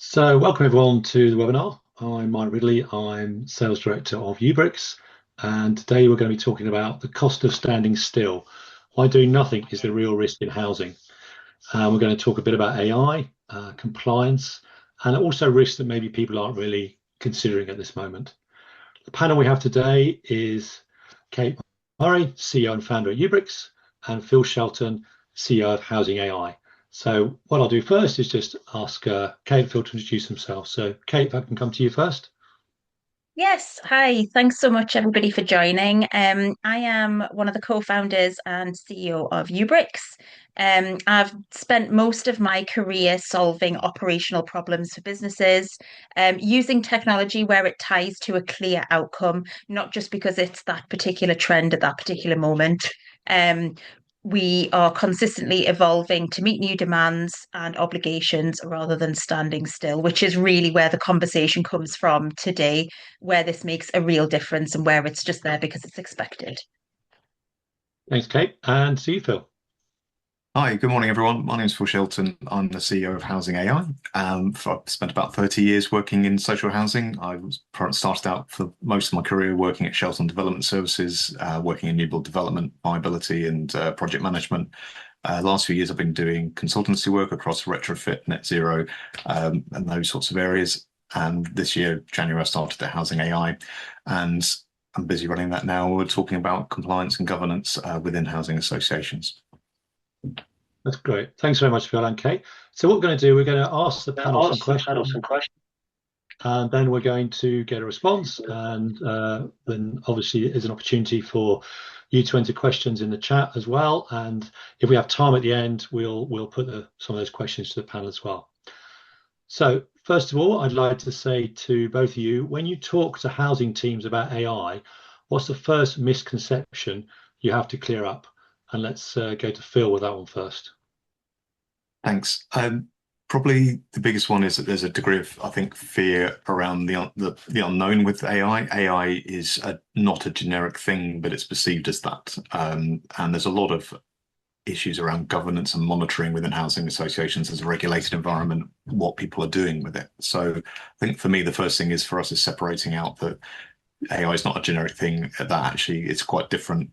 So, welcome everyone to the webinar. I'm Mike Ridley. I'm Sales Director of Ubrix, and today we're going to be talking about the cost of standing still. Why doing nothing is the real risk in housing. We're going to talk a bit about AI, compliance, and also risks that maybe people aren't really considering at this moment. The panel we have today is Kate Murray, CEO and founder at Ubrix, and Phil Shelton, CEO of HousingAI. So what I'll do first is just ask Kate and Phil to introduce themselves. So Kate, if I can come to you first. Yes, hi. Thanks so much, everybody, for joining. I am one of the co-founders and CEO of Ubrix. I've spent most of my career solving operational problems for businesses, using technology where it ties to a clear outcome, not just because it's that particular trend at that particular moment. Um, we are consistently evolving to meet new demands and obligations rather than standing still, which is really where the conversation comes from today, where this makes a real difference and where it's just there because it's expected. Thanks, Kate. And see you, Phil. Hi, good morning, everyone. My name is Phil Shelton. I'm the CEO of HousingAI. I've spent about 30 years working in social housing. Started out for most of my career working at Shelton Development Services, working in new build development, viability, and project management. Last few years, I've been doing consultancy work across retrofit, net zero, and those sorts of areas. And this year, January, I started at HousingAI, and I'm busy running that now. We're talking about compliance and governance within housing associations. That's great. Thanks very much, Phil and Kate. So what we're going to do, we're going to ask the panel some questions, and then we're going to get a response. And then obviously there's an opportunity for you to enter questions in the chat as well. And if we have time at the end, we'll put some of those questions to the panel as well. So first of all, I'd like to say to both of you, when you talk to housing teams about AI, what's the first misconception you have to clear up? And let's go to Phil with that one first. Thanks. Probably the biggest one is that there's a degree of, I think, fear around the unknown with AI. AI is not a generic thing, but it's perceived as that. And there's a lot of issues around governance and monitoring within housing associations as a regulated environment, what people are doing with it. So I think for me, the first thing is for us is separating out that AI is not a generic thing, that actually it's quite different.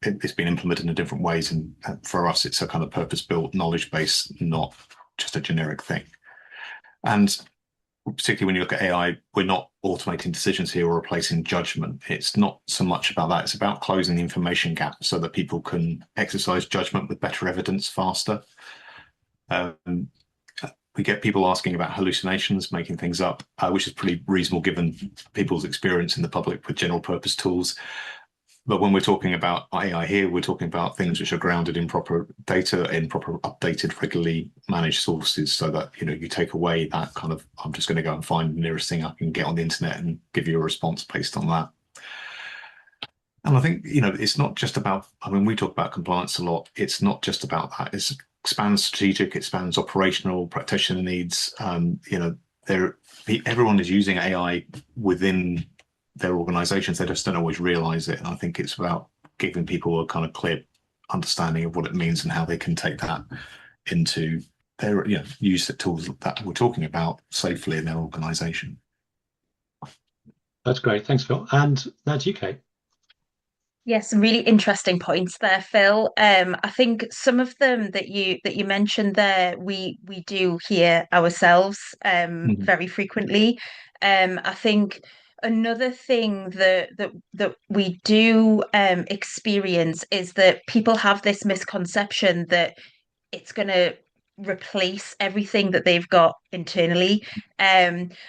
It's been implemented in different ways. And for us, it's a kind of purpose-built knowledge base, not just a generic thing. And particularly when you look at AI, we're not automating decisions here or replacing judgment. It's not so much about that. It's about closing the information gap so that people can exercise judgment with better evidence faster. We get people asking about hallucinations, making things up, which is pretty reasonable given people's experience in the public with general purpose tools. But when we're talking about AI here, we're talking about things which are grounded in proper data, in proper updated, regularly managed sources, so that you take away that kind of I'm just going to go and find the nearest thing I can get on the internet and give you a response based on that. And I think it's not just about. I mean, we talk about compliance a lot. It's not just about that. It expands strategic, it spans operational, practitioner needs. Everyone is using AI within their organizations. They just don't always realize it. And I think it's about giving people a kind of clear understanding of what it means and how they can take that into their, use the tools that we're talking about safely in their organization. That's great. Thanks, Phil. And that's you, Kate. Yes, some really interesting points there, Phil. I think some of them that you mentioned there, we do hear ourselves very frequently. I think another thing that we do experience is that people have this misconception that it's going to replace everything that they've got internally.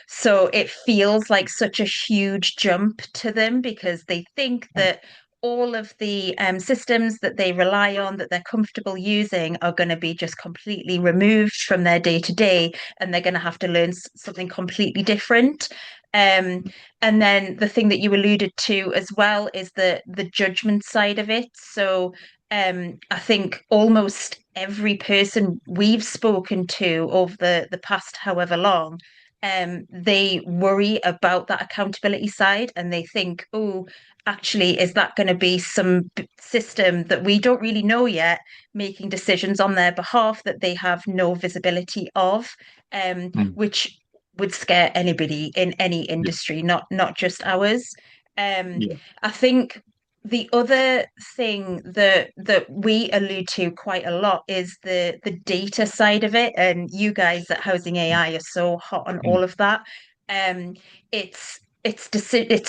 So it feels like such a huge jump to them because they think that all of the systems that they rely on, that they're comfortable using, are going to be just completely removed from their day to day, and they're going to have to learn something completely different. And then the thing that you alluded to as well is the judgment side of it. So I think almost every person we've spoken to over the past however long, they worry about that accountability side and they think, oh, actually, is that going to be some system that we don't really know yet, making decisions on their behalf that they have no visibility of, Mm. which would scare anybody in any Yeah. industry, not just ours. Yeah. I think the other thing that we allude to quite a lot is the data side of it, and you guys at Housing AI are so hot on all Mm. of that. Um, it's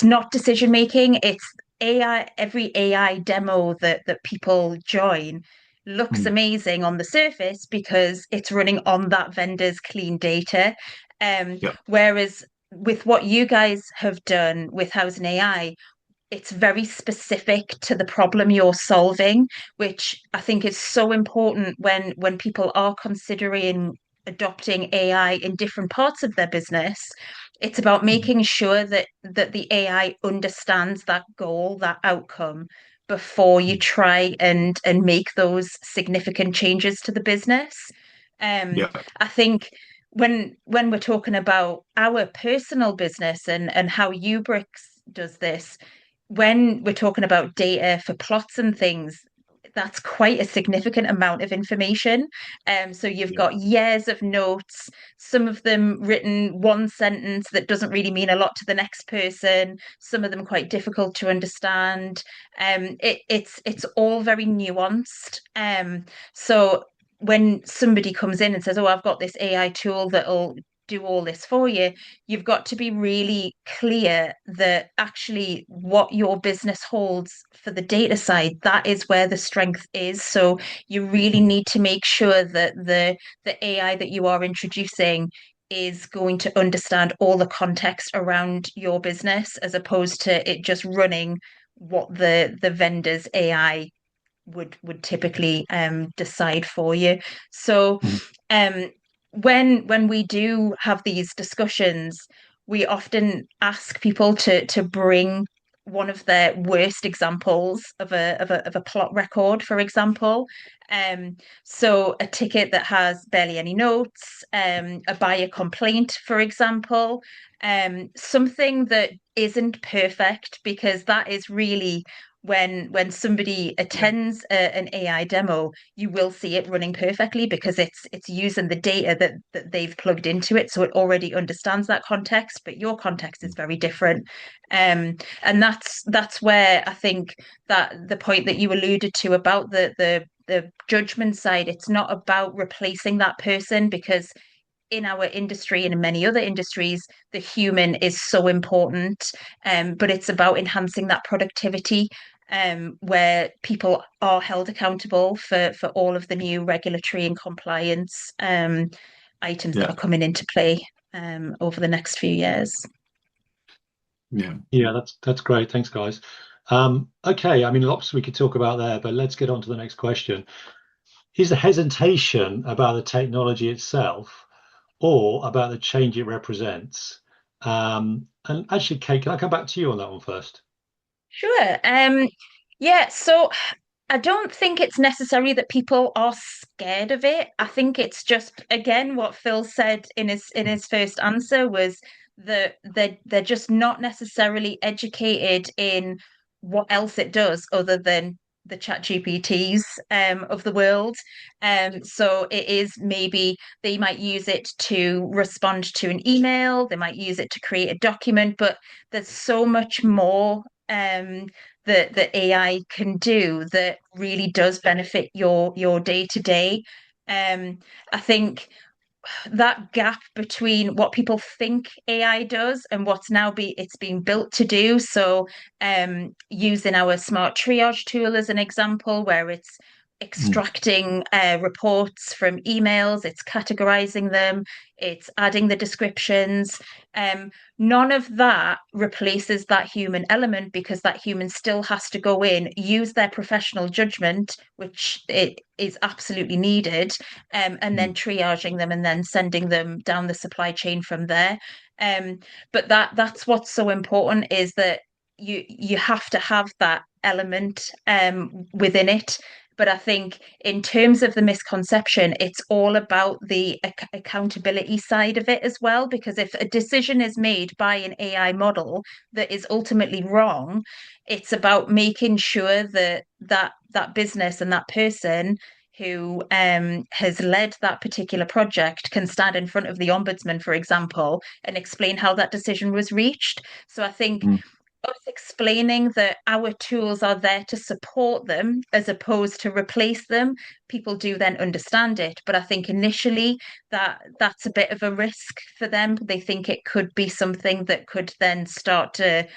not decision making. It's AI. Every AI demo that people join looks Mm. amazing on the surface because it's running on that vendor's clean data. Yeah. Whereas with what you guys have done with Housing AI, it's very specific to the problem you're solving, which I think is so important when people are considering adopting AI in different parts of their business. It's about Mm. making sure that the AI understands that goal, that outcome, before you Mm. try and make those significant changes to the business. Um, Yeah. I think when we're talking about our personal business and how Ubrix does this, when we're talking about data for plots and things, that's quite a significant amount of information. So you've Yeah. got years of notes, some of them written one sentence that doesn't really mean a lot to the next person, some of them quite difficult to understand. It's all very nuanced. So when somebody comes in and says, "Oh, I've got this AI tool that'll do all this for you," you've got to be really clear that actually what your business holds for the data side, that is where the strength is. So you really Mm. need to make sure that the AI that you are introducing is going to understand all the context around your business, as opposed to it just running what the vendor's AI would typically decide for you. So Mm. um, when we do have these discussions, we often ask people to bring one of their worst examples of a plot record, for example. Um, so a ticket that has barely any notes, a buyer complaint, for example, something that isn't perfect, because that is really when somebody Yeah. attends an AI demo, you will see it running perfectly because it's using the data that they've plugged into it, so it already understands that context. But your context is very different, and that's where I think that the point that you alluded to about the judgment side, it's not about replacing that person, because in our industry and in many other industries, the human is so important. But it's about enhancing that productivity, where people are held accountable for all of the new regulatory and compliance items that Yeah. are coming into play over the next few years. Yeah. Yeah, that's great. Thanks, guys. Okay, I mean, lots we could talk about there, but let's get on to the next question. Is the hesitation about the technology itself or about the change it represents? And actually, Kate, can I come back to you on that one first? Sure. Yeah, so I don't think it's necessary that people are scared of it. I think it's just, again, what Phil said in his first answer was that they're just not necessarily educated in what else it does other than the chat GPTs of the world. So it is, maybe they might use it to respond to an email, they might use it to create a document, but there's so much more that AI can do that really does benefit your day to day. I think that gap between what people think AI does and what's now it's being built to do. So using our smart triage tool as an example, where it's Mm. extracting reports from emails, it's categorizing them, it's adding the descriptions. Um, None of that replaces that human element, because that human still has to go in, use their professional judgment, which it is absolutely needed, and then Mm. triaging them and then sending them down the supply chain from there. Um, but that's what's so important, is that you have to have that element within it. But I think in terms of the misconception, it's all about the accountability side of it as well. Because if a decision is made by an AI model that is ultimately wrong, it's about making sure that that business and that person who has led that particular project can stand in front of the ombudsman, for example, and explain how that decision was reached. So I think us explaining that our tools are there to support them as opposed to replace them, people do then understand it. But I think initially that's a bit of a risk for them. They think it could be something that could then start to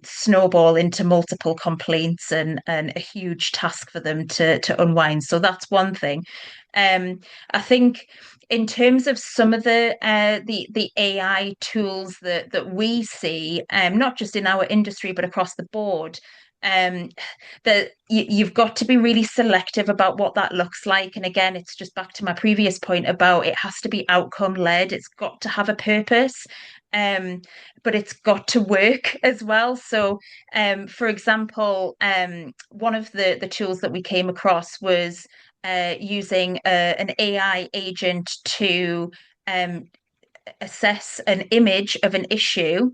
snowball into multiple complaints and a huge task for them to unwind. So that's one thing. I think in terms of some of the AI tools that we see, not just in our industry but across the board, that you've got to be really selective about what that looks like. And again, it's just back to my previous point about it has to be outcome led. It's got to have a purpose, but it's got to work as well. So, for example, one of the tools that we came across was using an AI agent to assess an image of an issue,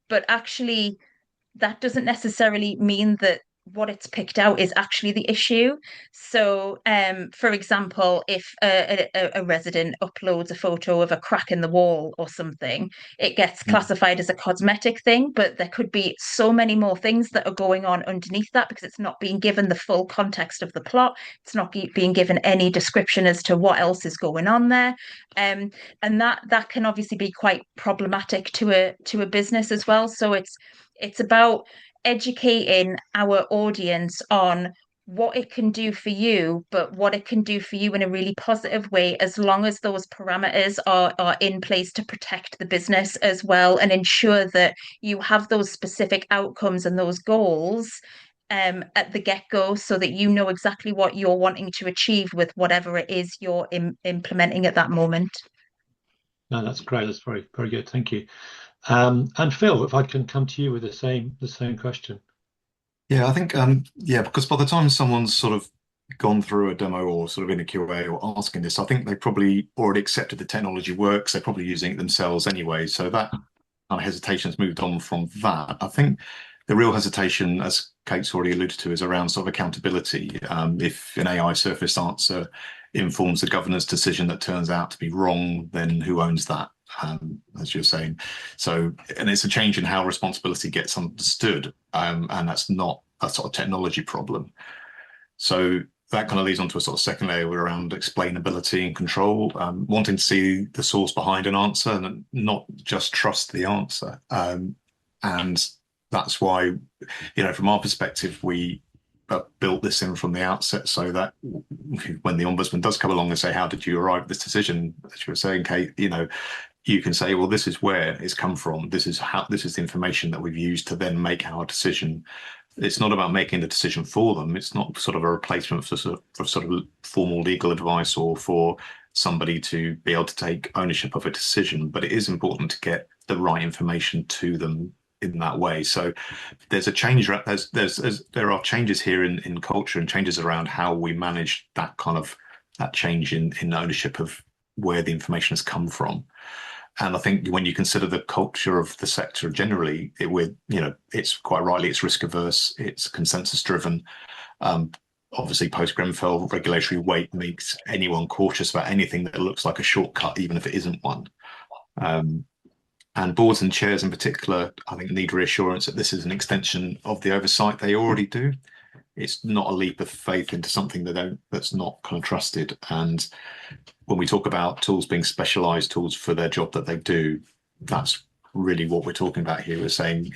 but actually that doesn't necessarily mean that what it's picked out is actually the issue. So, for example, if a resident uploads a photo of a crack in the wall or something, it gets classified as a cosmetic thing, but there could be so many more things that are going on underneath that because it's not being given the full context of the plot. It's not being given any description as to what else is going on there. And that can obviously be quite problematic to a business as well. So it's about educating our audience on what it can do for you, but what it can do for you in a really positive way, as long as those parameters are in place to protect the business as well and ensure that you have those specific outcomes and those goals at the get-go so that you know exactly what you're wanting to achieve with whatever it is you're implementing at that moment. No, that's great. That's very, very good. Thank you. And Phil, if I can come to you with the same question. Yeah, I think because by the time someone's sort of gone through a demo or sort of in a QA or asking this, I think they probably already accepted the technology works. They're probably using it themselves anyway. So that kind of hesitation has moved on from that. I think the real hesitation, as Kate's already alluded to, is around sort of accountability. If an AI surface answer informs the governor's decision that turns out to be wrong, then who owns that? As you're saying. So, and it's a change in how responsibility gets understood, and that's not a sort of technology problem. So that kind of leads on to a sort of second layer around explainability and control, wanting to see the source behind an answer and not just trust the answer. And that's why, from our perspective, we built this in from the outset so that when the ombudsman does come along and say, how did you arrive at this decision? As you were saying, Kate, you can say, well, this is where it's come from. This is the information that we've used to then make our decision. It's not about making the decision for them. It's not sort of a replacement for sort of formal legal advice or for somebody to be able to take ownership of a decision. But it is important to get the right information to them in that way. So there's a change. There are changes here in culture and changes around how we manage that change in ownership of where the information has come from. And I think when you consider the culture of the sector generally, it's quite rightly, it's risk averse, it's consensus driven. Obviously, post Grenfell, regulatory weight makes anyone cautious about anything that looks like a shortcut, even if it isn't one. And boards and chairs in particular, I think, need reassurance that this is an extension of the oversight they already do. It's not a leap of faith into something that's not kind of trusted. And when we talk about tools being specialized tools for their job that they do, that's really what we're talking about here. We're saying,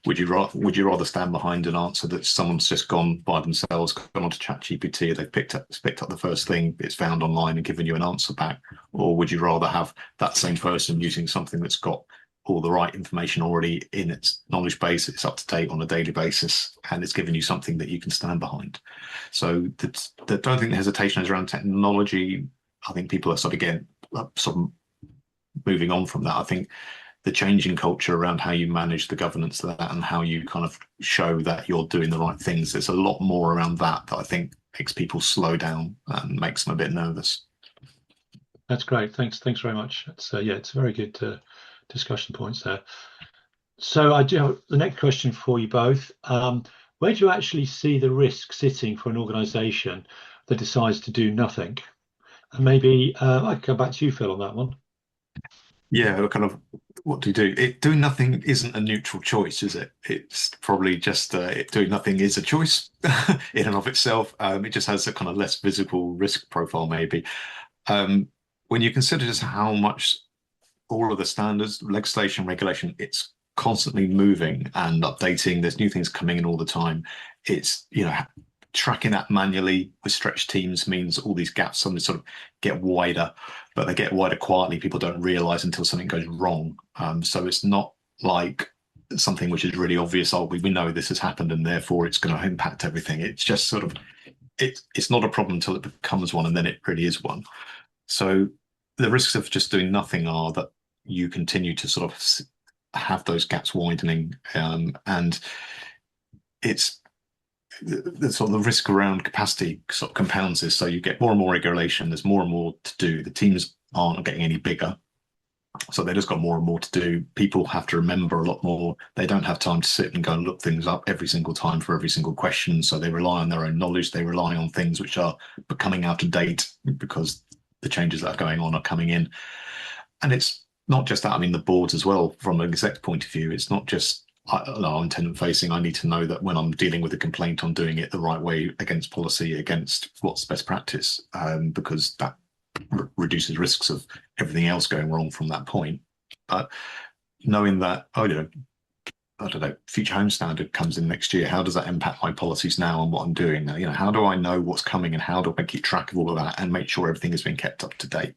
would you rather stand behind an answer that someone's just gone by themselves, gone onto ChatGPT, they've picked up the first thing it's found online and given you an answer back, or would you rather have that same person using something that's got all the right information already in its knowledge base, it's up to date on a daily basis, and it's giving you something that you can stand behind? So I don't think the hesitation is around technology. I think people are sort of moving on from that. I think the change in culture around how you manage the governance of that and how you kind of show that you're doing the right things, there's a lot more around that I think makes people slow down and makes them a bit nervous. That's great. Thanks very much. It's very good discussion points there. So I do have the next question for you both. Where do you actually see the risk sitting for an organisation that decides to do nothing? And maybe I can come back to you, Phil, on that one. Yeah, kind of what do you do? Doing nothing isn't a neutral choice, is it? It's probably just doing nothing is a choice in and of itself. It just has a kind of less visible risk profile, maybe. When you consider just how much all of the standards, legislation, regulation, it's constantly moving and updating. There's new things coming in all the time. It's, tracking that manually with stretched teams means all these gaps suddenly sort of get wider, but they get wider quietly. People don't realize until something goes wrong. So it's not like something which is really obvious. Oh, we know this has happened and therefore it's going to impact everything. It's just sort of, it's not a problem until it becomes one, and then it really is one. So the risks of just doing nothing are that you continue to sort of have those gaps widening, and it's the sort of the risk around capacity sort of compounds this. So you get more and more regulation. There's more and more to do. The teams aren't getting any bigger, so they just got more and more to do. People have to remember a lot more. They don't have time to sit and go and look things up every single time for every single question. So they rely on their own knowledge. They rely on things which are becoming out of date because the changes that are going on are coming in. And it's not just that. I mean, the boards as well, from an exec point of view, it's not just I'm tenant facing. I need to know that when I'm dealing with a complaint, I'm doing it the right way against policy, against what's best practice, because that reduces risks of everything else going wrong from that point. But knowing that, I don't know, future home standard comes in next year. How does that impact my policies now and what I'm doing now? How do I know what's coming and how do I keep track of all of that and make sure everything has been kept up to date?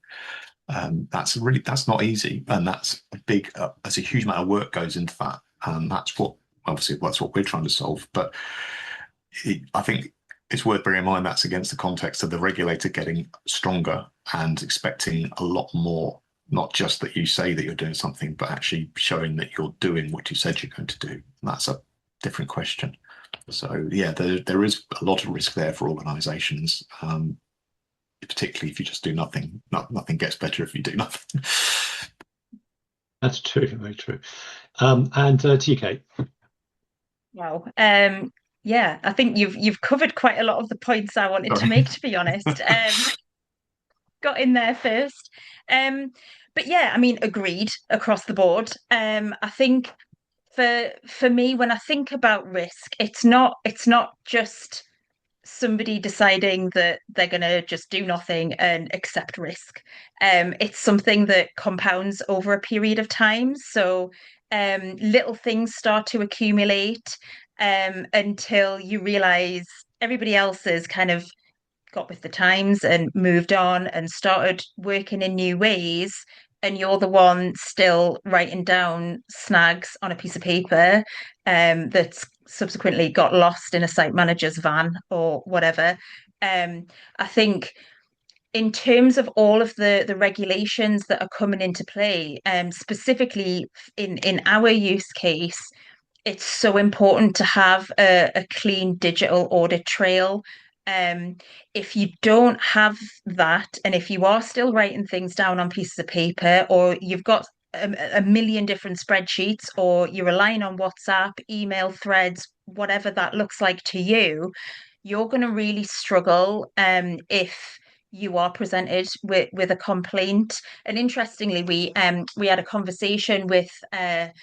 That's not easy, and that's a big. There's a huge amount of work goes into that. That's what we're trying to solve. But I think it's worth bearing in mind that's against the context of the regulator getting stronger and expecting a lot more, not just that you say that you're doing something, but actually showing that you're doing what you said you're going to do. And that's a different question. So yeah, there is a lot of risk there for organizations, particularly if you just do nothing. Nothing gets better if you do nothing. That's true, very true. And to you, Kate. Wow. Yeah, I think you've covered quite a lot of the points I wanted to make, to be honest. Got in there first. But yeah, I mean, agreed across the board. I think for me, when I think about risk, it's not just somebody deciding that they're going to just do nothing and accept risk. It's something that compounds over a period of time. So little things start to accumulate until you realize everybody else has kind of got with the times and moved on and started working in new ways. And you're the one still writing down snags on a piece of paper that's subsequently got lost in a site manager's van or whatever. I think in terms of all of the regulations that are coming into play, specifically in our use case, it's so important to have a clean digital audit trail. If you don't have that, and if you are still writing things down on pieces of paper, or you've got a million different spreadsheets, or you're relying on WhatsApp, email threads, whatever that looks like to you, you're going to really struggle if you are presented with a complaint. And interestingly, we had a conversation with a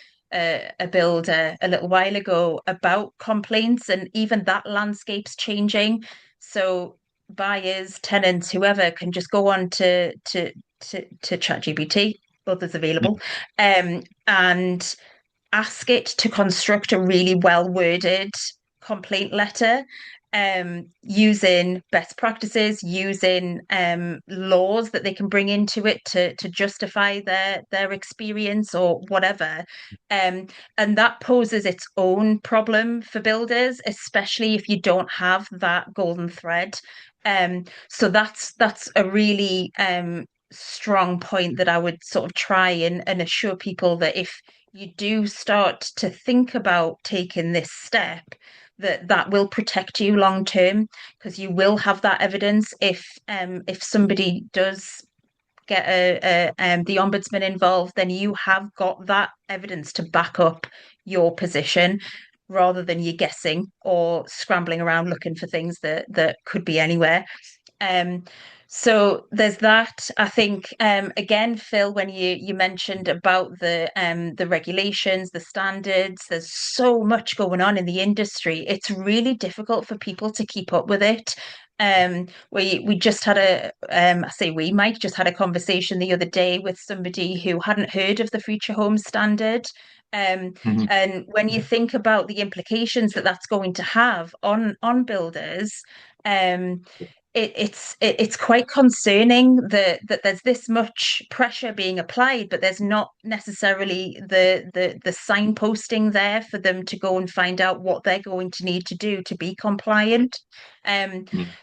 builder a little while ago about complaints, and even that landscape's changing. So buyers, tenants, whoever can just go on to ChatGPT, others available, and ask it to construct a really well worded complaint letter, using best practices, using laws that they can bring into it to justify their experience or whatever. And that poses its own problem for builders, especially if you don't have that golden thread. So that's a really strong point that I would sort of try and assure people that if you do start to think about taking this step, that will protect you long term, because you will have that evidence if somebody does get the ombudsman involved, then you have got that evidence to back up your position, rather than you guessing or scrambling around looking for things that could be anywhere. So there's that. I think again, Phil, when you mentioned about the regulations, the standards, there's so much going on in the industry. It's really difficult for people to keep up with it. We just had I say we, Mike just had a conversation the other day with somebody who hadn't heard of the Future Homes Standard. And when you think about the implications that that's going to have on builders, um, it's quite concerning that there's this much pressure being applied, but there's not necessarily the signposting there for them to go and find out what they're going to need to do to be compliant.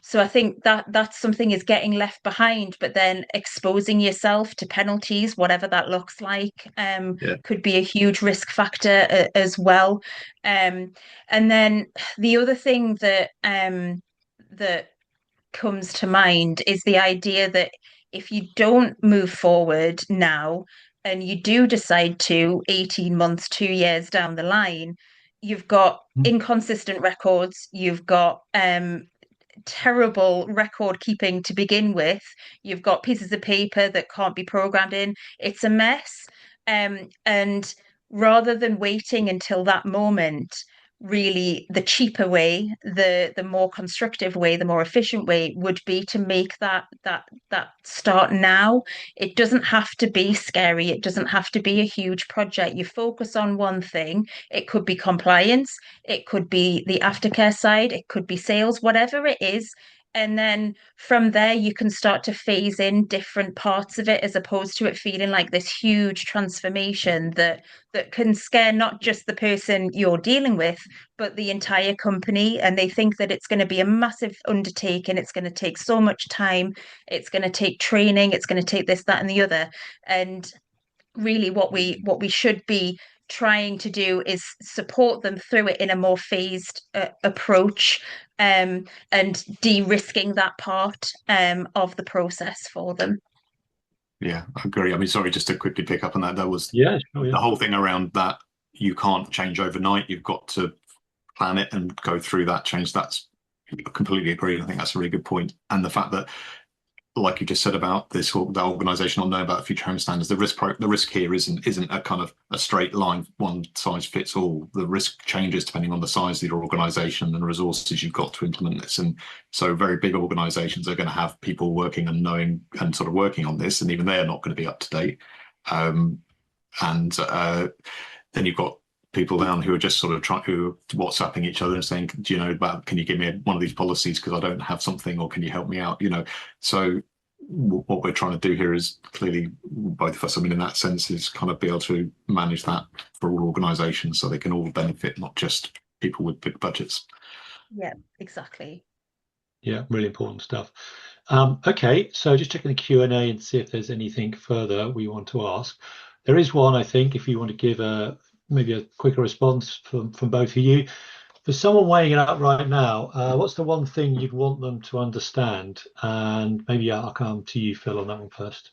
So I think that's something is getting left behind, but then exposing yourself to penalties, whatever that looks like, could be a huge risk factor as well. And then the other thing that comes to mind is the idea that if you don't move forward now and you do decide to 18 months, 2 years down the line, you've got inconsistent records, you've got terrible record keeping to begin with, you've got pieces of paper that can't be programmed in. It's a mess. And rather than waiting until that moment, really the cheaper way, the more constructive way, the more efficient way would be to make that start now. It doesn't have to be scary. It doesn't have to be a huge project. You focus on one thing. It could be compliance, it could be the aftercare side, it could be sales, whatever it is. And then from there, you can start to phase in different parts of it, as opposed to it feeling like this huge transformation that can scare not just the person you're dealing with, but the entire company. And they think that it's going to be a massive undertaking. It's going to take so much time. It's going to take training. It's going to take this, that, and the other. And really, what we should be trying to do is support them through it in a more phased approach, and de-risking that part of the process for them. Yeah, I agree. I mean, sorry, just to quickly pick up on that, was the whole thing around that you can't change overnight. You've got to plan it and go through that change. That's I completely agree. I think that's a really good point. And the fact that, like you just said about this, that organisation not knowing about the future home standards, the risk here isn't a kind of a straight line, one size fits all. The risk changes depending on the size of your organisation and the resources you've got to implement this. And so very big organisations are going to have people working and knowing and sort of working on this, and even they're not going to be up to date. Then you've got people down who are just sort of WhatsApping each other and saying, do you know about, can you give me one of these policies because I don't have something, or can you help me out? So what we're trying to do here is clearly, both of us, I mean, in that sense, is kind of be able to manage that for all organisations so they can all benefit, not just people with big budgets. Yeah, exactly. Yeah, really important stuff. Okay, so just checking the Q&A and see if there's anything further we want to ask. There is one, I think, if you want to give maybe a quicker response from both of you. For someone weighing it up right now, what's the one thing you'd want them to understand? And maybe I'll come to you, Phil, on that one first.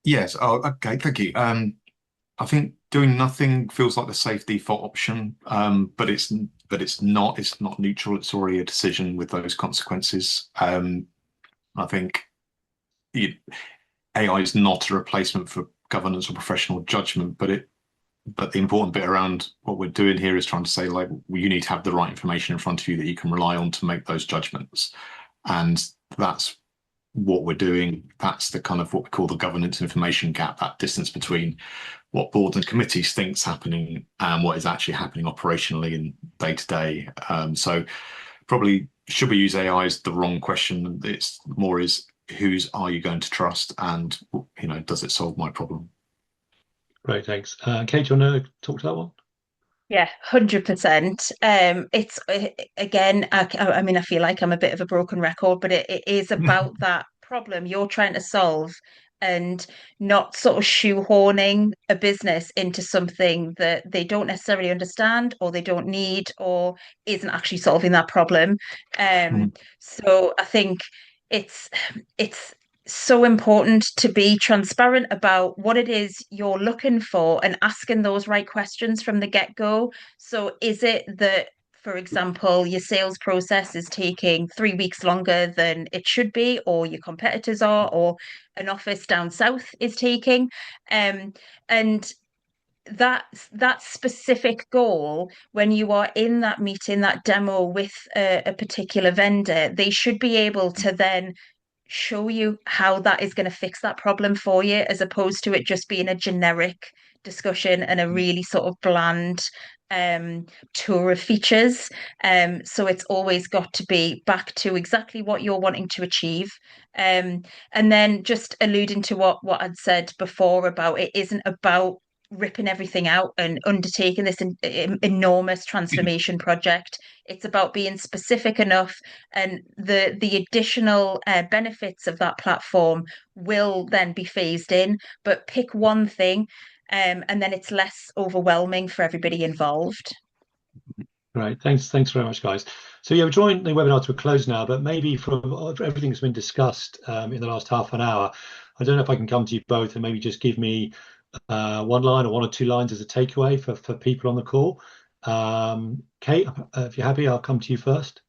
Yes. Oh, okay. Thank you. I think doing nothing feels like the safe default option, but it's not. It's not neutral. It's already a decision with those consequences. I think AI is not a replacement for governance or professional judgment, but the important bit around what we're doing here is trying to say, like, you need to have the right information in front of you that you can rely on to make those judgments. And that's what we're doing. That's the kind of what we call the governance information gap, that distance between what boards and committees think's happening and what is actually happening operationally and day to day. So probably, should we use AI is the wrong question. It's more is, whose are you going to trust, and does it solve my problem? Great, thanks. Kate, do you want to talk to that one? Yeah, 100%. It's again, I mean, I feel like I'm a bit of a broken record, but it is about that problem you're trying to solve, and not sort of shoehorning a business into something that they don't necessarily understand, or they don't need, or isn't actually solving that problem. So I think it's it's so important to be transparent about what it is you're looking for and asking those right questions from the get-go. So is it that for example, your sales process is taking 3 weeks longer than it should be, or your competitors are, or an office down south is taking. And that specific goal, when you are in that meeting, that demo with a particular vendor, they should be able to then show you how that is going to fix that problem for you, as opposed to it just being a generic discussion and a really sort of bland tour of features. So it's always got to be back to exactly what you're wanting to achieve. And then just alluding to what I'd said before about it isn't about ripping everything out and undertaking this enormous transformation project. It's about being specific enough, and the additional benefits of that platform will then be phased in. But pick one thing, and then it's less overwhelming for everybody involved. Right. Thanks very much, guys. So yeah, we're drawing the webinar to a close now, but maybe from everything that's been discussed in the last half an hour, I don't know if I can come to you both and maybe just give me one line or one or two lines as a takeaway for people on the call. Kate, if you're happy, I'll come to you first.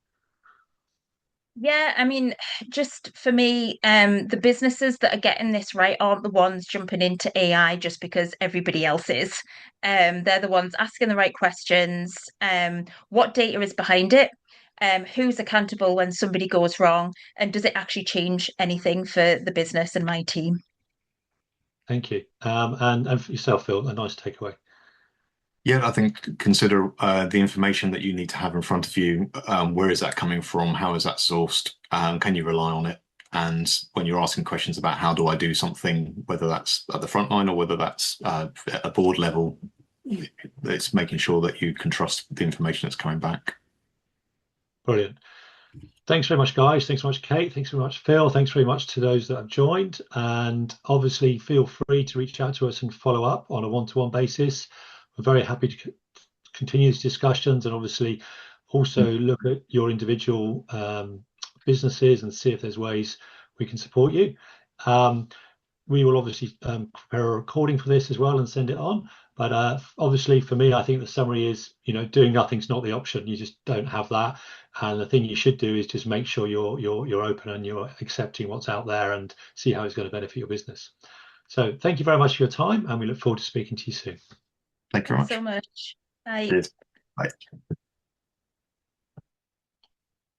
Yeah, I mean, just for me, the businesses that are getting this right aren't the ones jumping into AI just because everybody else is. They're the ones asking the right questions. What data is behind it? Who's accountable when somebody goes wrong? And does it actually change anything for the business and my team? Thank you. And for yourself, Phil, a nice takeaway. Yeah, I think consider the information that you need to have in front of you. Where is that coming from? How is that sourced? Can you rely on it? And when you're asking questions about how do I do something, whether that's at the front line or whether that's at a board level, it's making sure that you can trust the information that's coming back. Brilliant. Thanks very much, guys. Thanks so much, Kate. Thanks very much, Phil. Thanks very much to those that have joined. And obviously, feel free to reach out to us and follow up on a one-to-one basis. We're very happy to continue these discussions, and obviously also look at your individual businesses and see if there's ways we can support you. We will obviously prepare a recording for this as well and send it on. But obviously, for me, I think the summary is, doing nothing's not the option. You just don't have that. And the thing you should do is just make sure you're open and you're accepting what's out there and see how it's going to benefit your business. So thank you very much for your time, and we look forward to speaking to you soon. Thank you very much. So much. Bye. Cheers. Bye.